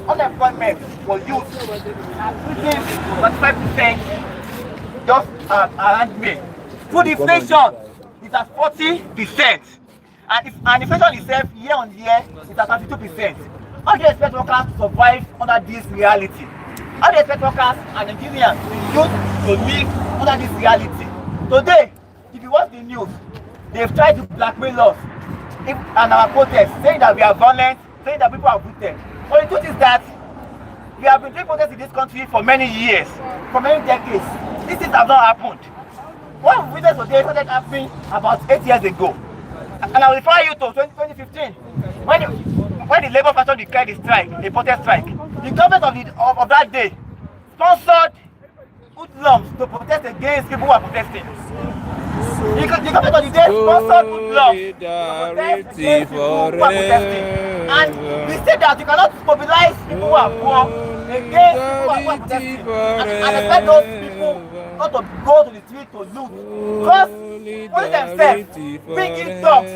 unemployment for youth within 35% just around May. Food inflation is at 40%. And inflation itself year on year is at 32%. How do you expect workers to survive under this reality? How do you expect workers and Nigerians to live under this reality? Today, if you watch the news, they've tried to blackmail us and our protests, saying that we are violent, saying that people are wicked. But the truth is that we have been doing protests in this country for many years, for many decades. These things have not happened. What we witnessed today started happening about 8 years ago. And I will refer you to 2015, when the Labour Faction declared a strike, a protest strike. The government of that day sponsored hoodlums to protest against people who are protesting. The government of the day sponsored hoodlums to protest against people who are protesting. And we said that you cannot mobilize people who are poor against people who are protesting. And expect those people not to go to the street to loot. Because police themselves bringing dogs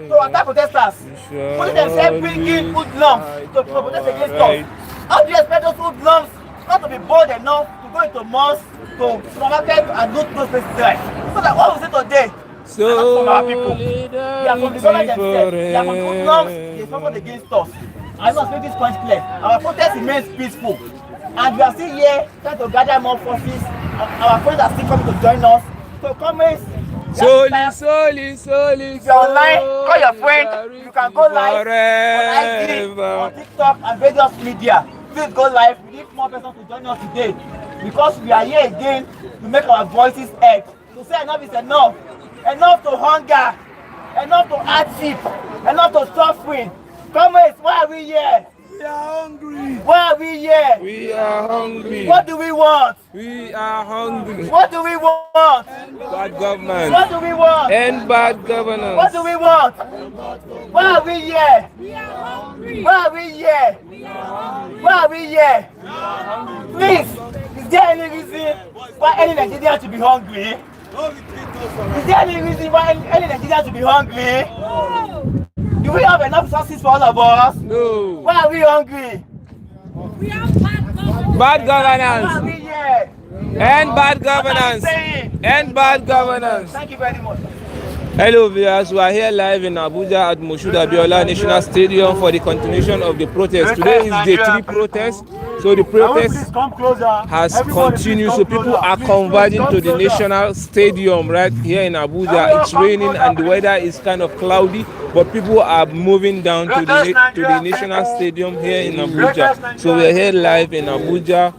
to attack protesters. Police themselves bringing hoodlums to protest against us. How do you expect those hoodlums not to be bold enough to go into mosques, to supermarket and loot those places there? So that what we say today, so are not from our people. They are from the government themselves. They are from the hoodlums. They fought against us. I must make this point clear. Our protest remains peaceful. And we are still here trying to gather more forces. Our friends are still coming to join us. So comments. Solely. If you're online, call your friend. You can go live on IG, on TikTok, and various media. Please go live. We need more persons to join us today because we are here again to make our voices heard. To say enough is enough. Enough to hunger. Enough to hardship. Enough to suffering. Comrades, why are we here? We are hungry. Why are we here? We are hungry. What do we want? We are hungry. What do we want? Bad government. What do we want? And bad governance. What do we want? Why are we here? We are hungry. Why are we here? We are hungry. Why are we here? Please, is there any reason why any Nigerian should be hungry? Is there any reason why any Nigerian should be hungry? No. Do we have enough resources for all of us? No. Why are we hungry? We have bad governance. Bad Why are we governance. here? And bad What are you governance. saying? And bad governance. Thank you very much. Hello viewers, we are here live in Abuja at Moshood Abiola National Stadium for the continuation of the protest. Today is day 3 protest, so the protest has continued. So people are converging to the National Stadium right here in Abuja. It's raining and the weather is kind of cloudy, but people are moving down to the National Stadium here in Abuja. So we are here live in Abuja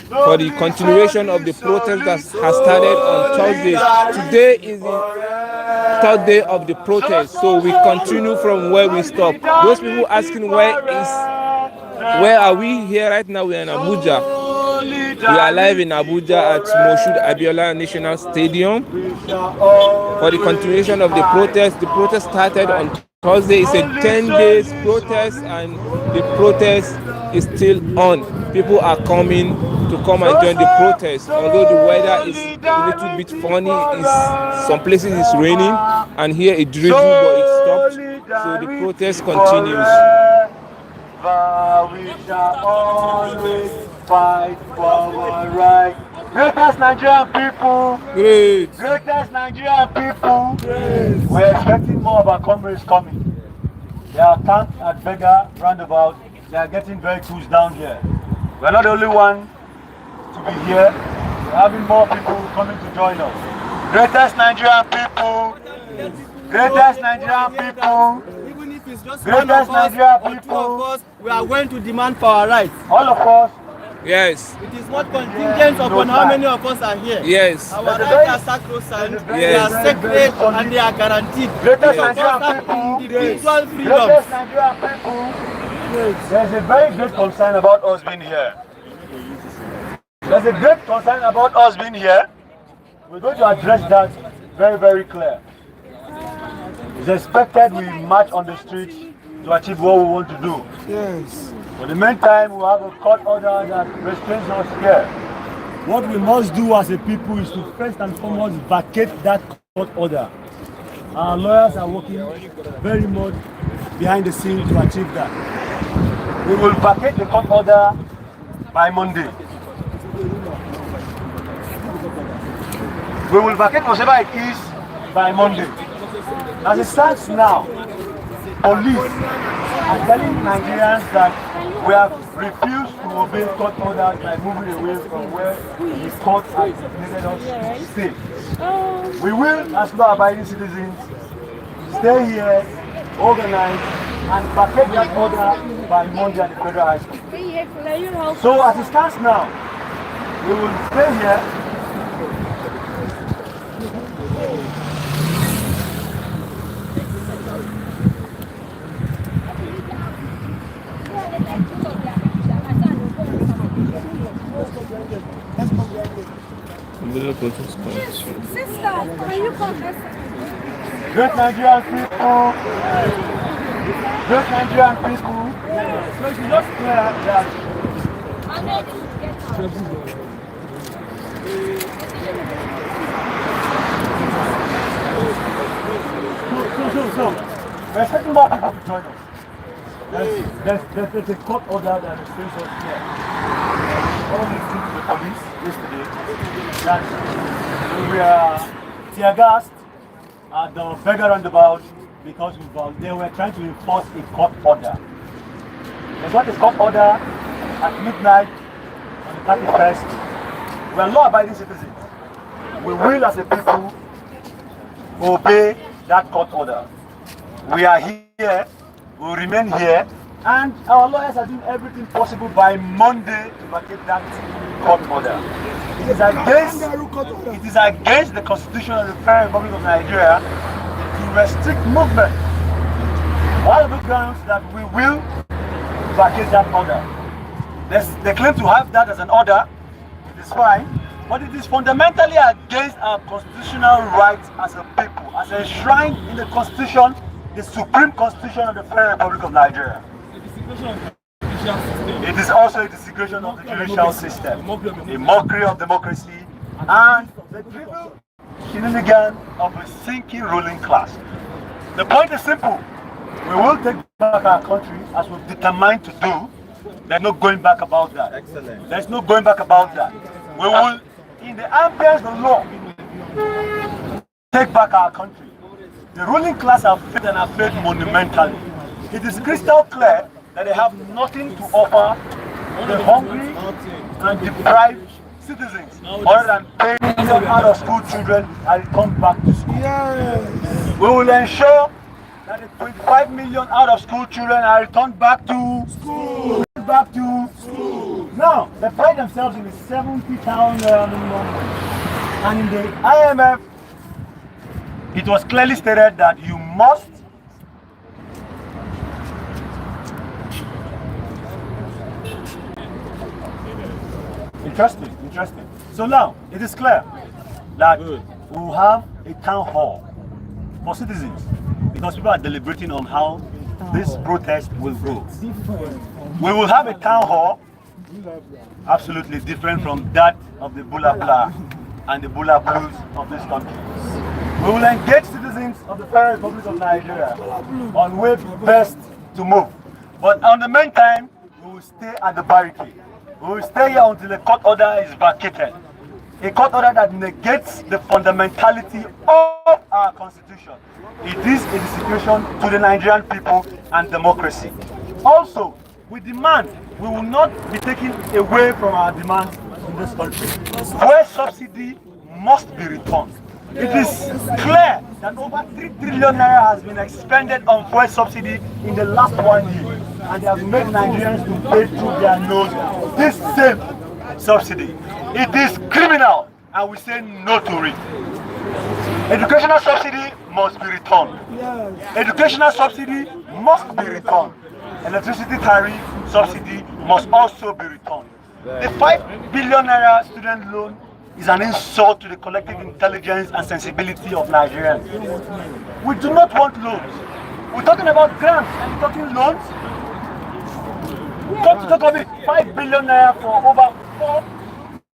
for the continuation of the protest that has started on Thursday. Today is the third day of the protest, so we continue from where we stopped. Those people asking where are we here right now? We are in Abuja. We are live in Abuja at Moshood Abiola National Stadium for the continuation of the protest. The protest started on Thursday. It's a 10 days protest and the protest is still on. People are coming to come and join the protest. Although the weather is a little bit funny, some places it's raining and here it drizzles, but it stopped. So the protest continues. We shall always fight for our right. Greatest Nigerian people. Great. Greatest Nigerian people. Great. We're expecting more of our comrades coming. They are camped at Bega roundabout. They are getting vehicles down here. We're not the only one to be here. We're having more people coming to join us. Greatest Nigerian people. Greatest Nigerian people. Even if it's just Greatest one of us Nigerian or two people. of us, we are going to demand for our rights. All of us. Yes. It is not contingent upon how many of us are here. Yes. Our rights are sacrosanct, they are sacred, and they are guaranteed. Greatest Each of us Nigerian have people. individual Greatest freedoms. Nigerian people. There's a very great concern about us being here. There's a great concern about us being here. We're going to address that very, very clear. It's expected we march on the streets to achieve what we want to do. Yes. For the meantime, we have a court order that restrains us here. What we must do as a people is to first and foremost vacate that court order. Our lawyers are working very much behind the scenes to achieve that. we will vacate the court order by Monday. We will vacate whatever it is by Monday. As it stands now, police are telling Nigerians that we have refused to obey court orders by moving away from where the court has needed us to stay. We will, as law-abiding citizens, stay here, organize, and vacate that order by Monday at the Federal High School. So as it stands now, we will stay here. Sister, can you confess? Great Nigerian people, great Nigerian people, so it's just clear that so, we're expecting more people to join us. There's a court order that restrains us here. All these things to the police yesterday that we are tear gassed at the beggar roundabout because they were trying to enforce a court order. They got a court order at midnight on the 31st. We are law-abiding citizens. We will, as a people, obey that court order. We are here, we will remain here, and our lawyers are doing everything possible by Monday to vacate that court order. It is against the Constitution of the Federal Republic of Nigeria to restrict movement. One of the grounds that we will vacate that order. They claim to have that as an order, it is fine, but it is fundamentally against our constitutional rights as a people, as enshrined in the Constitution, the Supreme Constitution of the Federal Republic of Nigeria. It is also a desecration of the judicial system, a mockery of democracy, and the trivial shenanigan of a sinking ruling class. The point is simple. We will take back our country as we've determined to do. There's no going back about that. Excellent. There's no going back about that. We will, in the ambience of the law, take back our country. The ruling class have failed and have failed monumentally. It is crystal clear that they have nothing to offer the hungry and deprived citizens other than paying them out of school children and come back to school. Yes. We will ensure that the 25 million out of school children are returned back to school. Now, they pride themselves in the 70,000 minimum, and in the IMF, it was clearly stated that you must Interesting. So now, it is clear that we will have a town hall for citizens because people are deliberating on how this protest will go. We will have a town hall absolutely different from that of the Bula Bla and the Bula Blues of this country. We will engage citizens of the Federal Republic of Nigeria on way best to move. But on the meantime, we will stay at the barricade. We will stay here until the court order is vacated. A court order that negates the fundamentality of our constitution. It is a desecration to the Nigerian people and democracy. Also, we demand we will not be taken away from our demands in this country. Fuel subsidy must be returned. It is clear that over 3 trillion naira has been expended on fuel subsidy in the last 1 year, and they have made Nigerians to pay through their nose this same subsidy. It is criminal, and we say no to it. Educational subsidy must be returned. Educational subsidy must be returned. Electricity tariff subsidy must also be returned. The 5 billion naira student loan is an insult to the collective intelligence and sensibility of Nigerians. We do not want loans. We're talking about grants and we're talking loans. Come to talk of it, 5 billion naira for over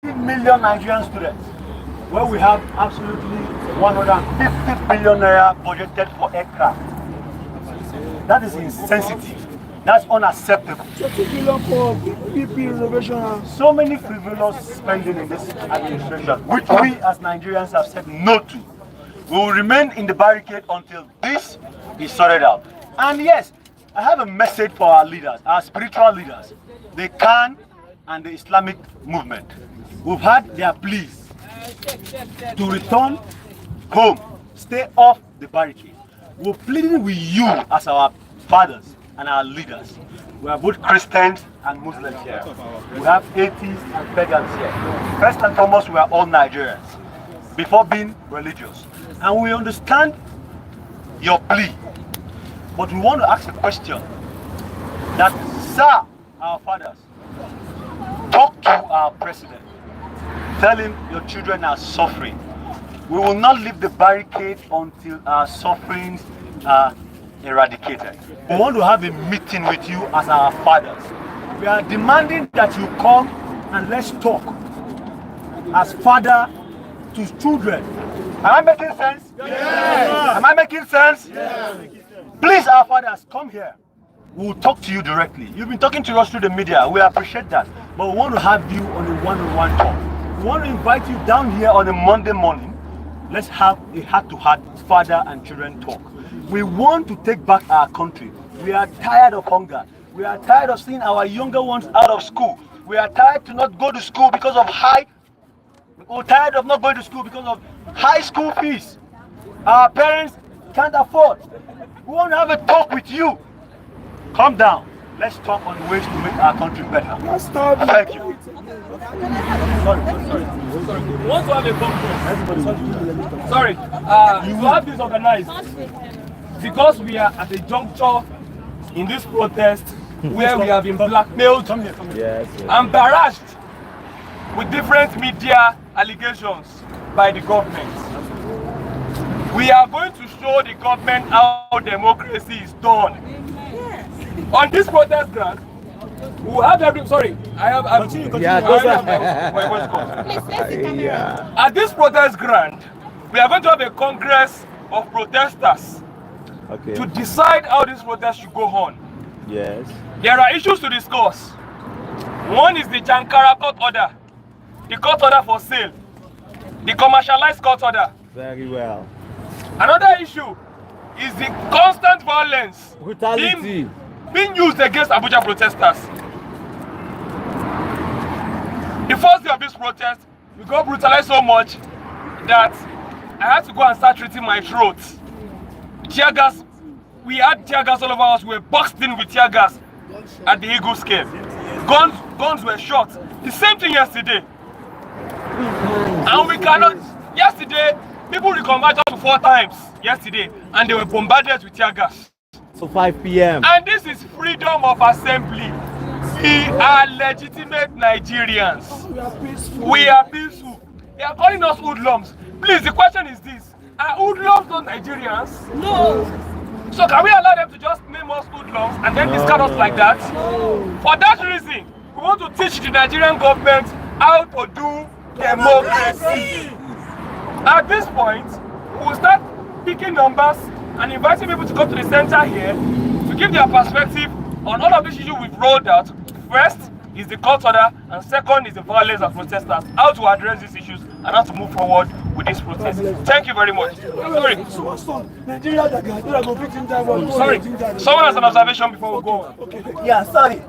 40 million Nigerian students, where we have absolutely 150 billion naira budgeted for aircraft. That is insensitive. That's unacceptable. 30 billion for PP reservation. So many frivolous spending in this administration, which we as Nigerians have said no to. We will remain in the barricade until this is sorted out. And yes, I have a message for our leaders, our spiritual leaders, the Khan and the Islamic movement. We've had their pleas to return home, stay off the barricade. We're pleading with you as our fathers and our leaders. We are both Christians and Muslims here. We have atheists and pagans here. First and foremost, we are all Nigerians before being religious. And we understand your plea. But we want to ask a question that, sir, our fathers, talk to our president. Tell him your children are suffering. We will not leave the barricade until our sufferings are eradicated. We want to have a meeting with you as our fathers. We are demanding that you come and let's talk as father to children. Am I making sense? Yes. Am I making sense? Yes. Please, our fathers, come here. We will talk to you directly. You've been talking to us through the media. We appreciate that. But we want to have you on a one-on-one talk. We want to invite you down here on a Monday morning. Let's have a heart-to-heart father and children talk. We want to take back our country. We are tired of hunger. We are tired of seeing our younger ones out of school. We are tired to not go to school because of we're tired of not going to school because of high school fees. Our parents can't afford. We want to have a talk with you. Calm down. Let's talk on ways to make our country better. Thank you. Sorry. We want to have a conference. Sorry. You have this organized because we are at a juncture in this protest where we have been blackmailed and barraged with different media allegations by the government. We are going to show the government how democracy is done. On this protest ground, we will have every. Sorry, I have. At this protest ground, we are going to have a congress of protesters to decide how this protest should go on. Yes. There are issues to discuss. One is the Jankara court order, the court order for sale, the commercialized court order. Very well. Another issue is the constant violence Brutality being used against Abuja protesters. The first day of this protest, we got brutalized so much that I had to go and start treating my throat. Tear gas, we had tear gas all over us. We were boxed in with tear gas at the Eagle scale. Guns were shot. The same thing yesterday. And we cannot. Yesterday, people reconverted to 4 times yesterday, and they were bombarded with tear gas. So 5 p.m. And this is freedom of assembly. We are legitimate Nigerians. We are peaceful. They are calling us hoodlums. Please, the question is this: are hoodlums not Nigerians? No. So can we allow them to just name us hoodlums and then discard us like that? For that reason, we want to teach the Nigerian government how to do democracy. At this point, we will start picking numbers and inviting people to come to the center here to give their perspective on all of these issues we've rolled out. First is the court order, and second is the violence of protesters. How to address these issues and how to move forward with this protest. Thank you very much. Sorry. Sorry. Someone has an observation before we go. Yeah, sorry.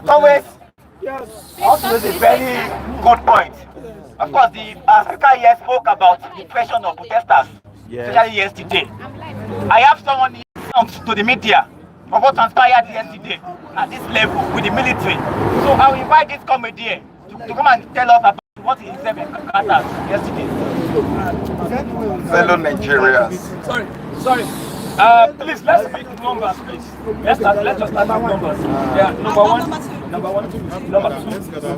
Comrades, also is a very good point. Of course, the speaker here spoke about the question of protesters, especially yesterday. I have someone here to the media of what transpired yesterday at this level with the military. So I will invite this comedian to come and tell us about what he said yesterday. Fellow Nigerians. Sorry. Please, let's pick numbers, please. Let's just start with numbers. Yeah, number 1, number 2, number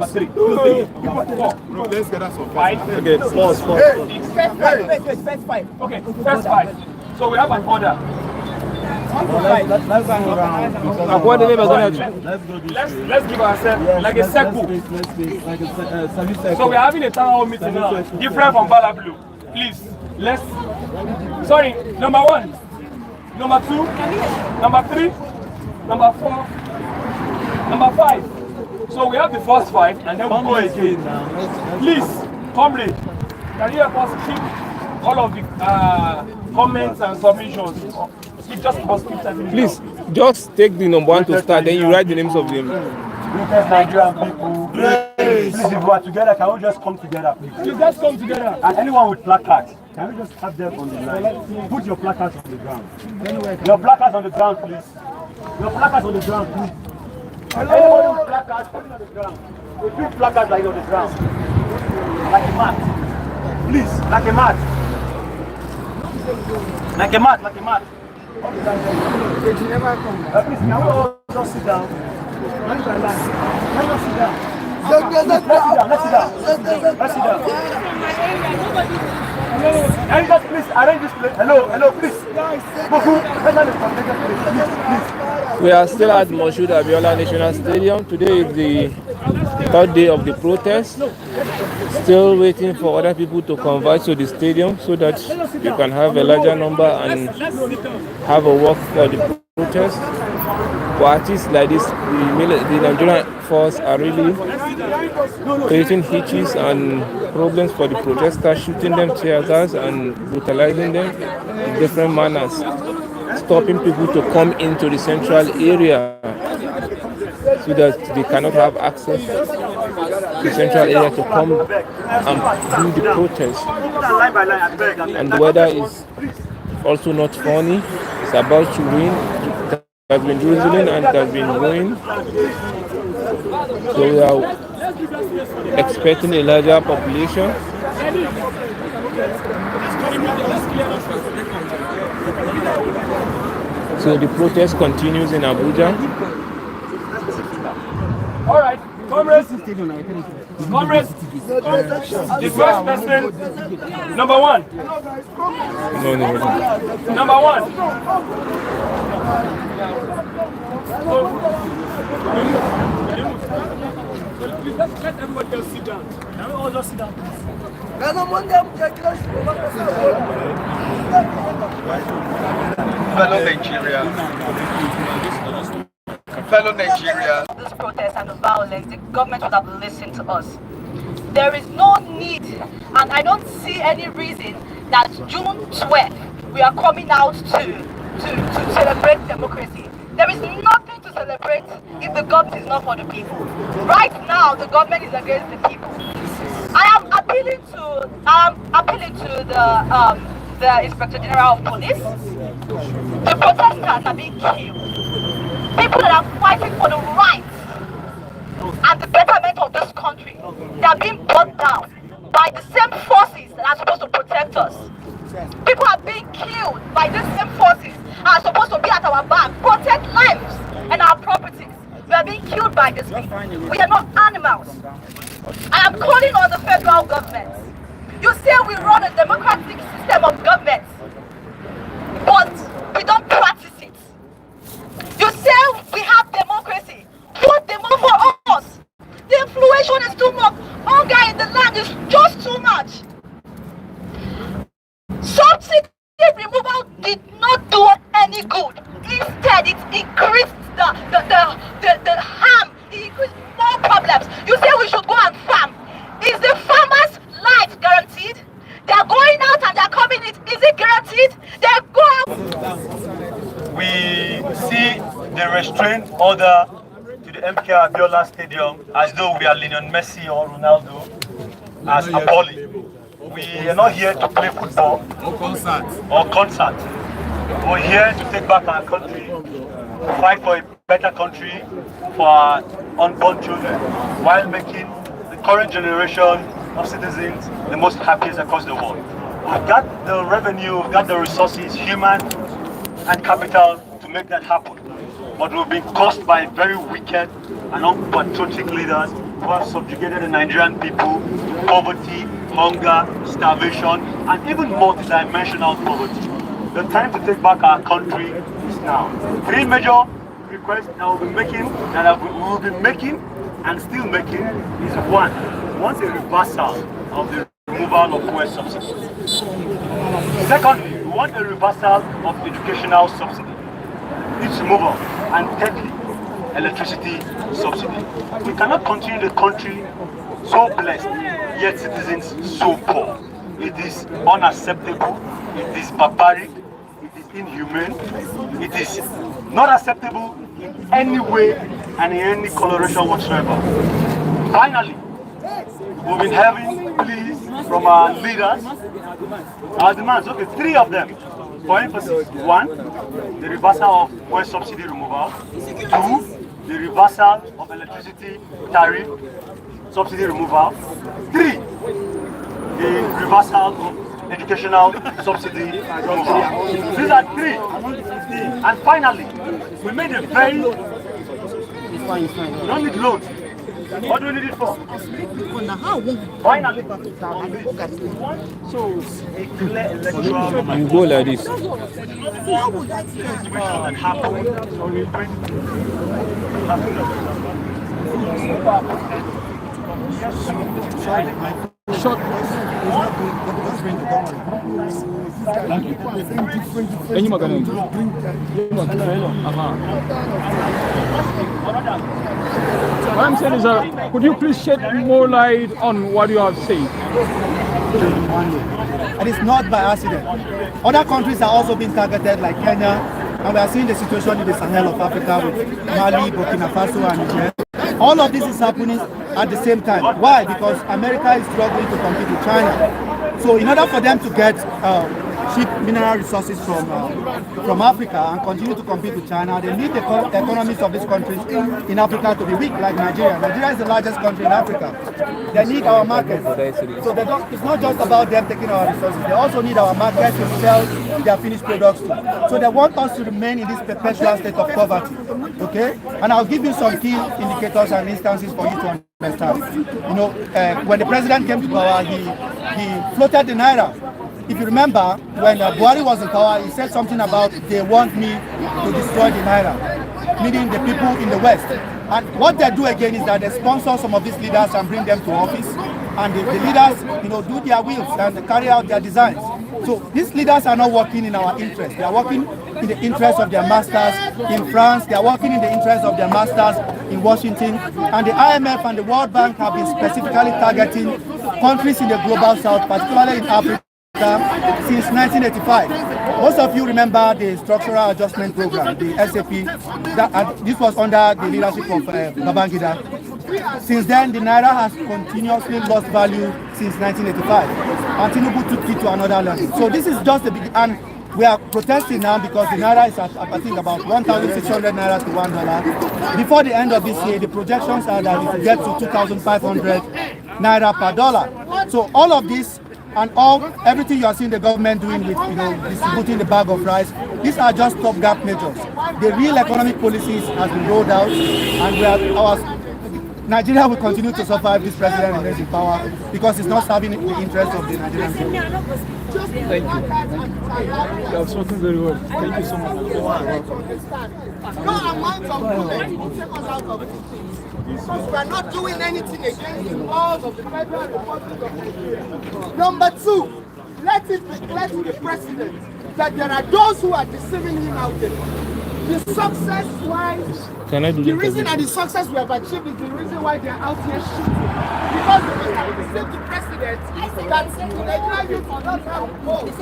3, 4. Let's get us on 5. Okay, pause. First 5. Okay, first 5. So we have an order. Let's give ourselves like a circle. So we're having a town hall meeting now, different from Balablu. Please, let's. Sorry, number 1, number 2, number 3, number 4, Number 5. So we have the first 5 and then we'll go again. Please, comrade, can you help us keep all of the comments and submissions? Just keep typing. Please, just take the number 1 to start, then you write the names of them. Greatest Nigerian people. Please, if we are together, can we just come together, please? Please, let's come together. And anyone with placards, can we just have them on the line? Put your placards on the ground. Your placards on the ground, please. Your placards on the ground, please. Anybody with placards, put it on the ground. We put placards like on the ground. Like a mat. Please, like a mat. Like a mat, like a mat. Please, can we all just sit down? Let's sit down. Let's sit down. Let's sit down. Can you just please arrange this place? Hello, please. We are still at Moshood Abiola National Stadium. Today is the 3rd day of the protest. Still waiting for other people to converge to the stadium so that you can have a larger number and have a walk for the protest. For artists like this, the Nigerian force are really creating hitches and problems for the protesters, shooting them tear gas and brutalizing them in different manners, stopping people to come into the central area so that they cannot have access to the central area to come and do the protest. And the weather is also not funny. It's about to rain. It has been drizzling and it has been raining. So we are expecting a larger population. So the protest continues in Abuja. All right, comrades, the first person, number 1. No. Number 1. Let everybody else sit down. Can we all just sit down? Fellow Nigerians. This protest and the violence, the government would have listened to us. There is no need, and I don't see any reason that June 12th we are coming out to celebrate democracy. There is nothing to celebrate if the government is not for the people. Right now, the government is against the people. I am appealing to the Inspector General of Police. The protesters are being killed. People that are fighting for the rights and the betterment of this country, they are being brought down by the same forces that are supposed to protect us. People are being killed by these same forces that are supposed to be at our back, protect lives and our properties. We are being killed by these people. We are not animals. I am calling on the federal government. You say we run a democratic system of government, but we don't practice it. You say we have democracy. Put them on for us. The inflation is too much. Hunger in the land is just too much. Subsidy removal did not do us any good. Instead, it increased the harm. It increased more problems. You say we should go and farm. Is the farmer's life guaranteed? They are going out and they are coming in. Is it guaranteed? They go out. We see the restraint order to the MK Abiola Stadium as though we are Lionel Messi or Ronaldo as appalling. We are not here to play football or concert. We're here to take back our country, fight for a better country for our unborn children, while making the current generation of citizens the most happiest across the world. We've got the revenue, we've got the resources, human and capital, to make that happen. But we've been caused by very wicked and unpatriotic leaders who have subjugated the Nigerian people to poverty, hunger, starvation, and even multidimensional poverty. The time to take back our country is now. 3 major requests that we'll be making, and still making, is 1. We want a reversal of the removal of fuel subsidies. Secondly, we want a reversal of educational subsidy, its removal. And thirdly, electricity subsidy. We cannot continue the country so blessed, yet citizens so poor. It is unacceptable, it is barbaric, it is inhumane, it is not acceptable in any way and in any coloration whatsoever. Finally, we've been having pleas from our leaders, our demands, okay, 3 of them. For emphasis, 1, the reversal of fuel subsidy removal. 2, the reversal of electricity tariff subsidy removal. 3, the reversal of educational subsidy removal. These are 3. And finally, we made a very... You don't need loans. What do we need it for? Finally, so a clear electoral You go like this. What I'm saying is, could you please shed more light on what you have said? And it's not by accident. Other countries are also being targeted, like Kenya, and we are seeing the situation in the Sahel of Africa with Mali, Burkina Faso, and Niger. All of this is happening at the same time. Why? Because America is struggling to compete with China. So in order for them to get cheap mineral resources from Africa and continue to compete with China, they need the economies of these countries in Africa to be weak, like Nigeria. Nigeria is the largest country in Africa. They need our markets. So it's not just about them taking our resources. They also need our markets to sell their finished products to. So they want us to remain in this perpetual state of poverty. Okay? And I'll give you some key indicators and instances for you to understand. You know, when the president came to power, he floated the Naira. If you remember, when Buhari was in power, he said something about they want me to destroy the Naira, meaning the people in the West. And what they do again is that they sponsor some of these leaders and bring them to office. And the leaders, you know, do their wills and carry out their designs. So these leaders are not working in our interest. They are working in the interest of their masters in France. They are working in the interest of their masters in Washington. And the IMF and the World Bank have been specifically targeting countries in the global south, particularly in Africa, since 1985. Most of you remember the Structural Adjustment Program, the SAP. This was under the leadership of Babangida. Since then, the Naira has continuously lost value since 1985. And Tinubu took it to another level. So this is just the beginning. And we are protesting now because the Naira is at, I think, about 1,600 Naira to $1. Before the end of this year, the projections are that it will get to 2,500 Naira per dollar. So all of this and everything you are seeing the government doing with, you know, distributing the bag of rice, these are just stopgap measures. The real economic policies has been rolled out, and Nigeria will continue to suffer if this president remains in power because it's not serving the interests of the Nigerian people. Thank you. You have spoken very well. Thank you so much. No amount of money will take us out of it. Because we are not doing anything against the laws of the Federal Republic of Nigeria. Number 2, let it be clear to the president that there are those who are deceiving him out there. The success why the reason that the success we have achieved is the reason why they are out here shooting. Because we have deceived the president that the Nigerian youth will not have votes.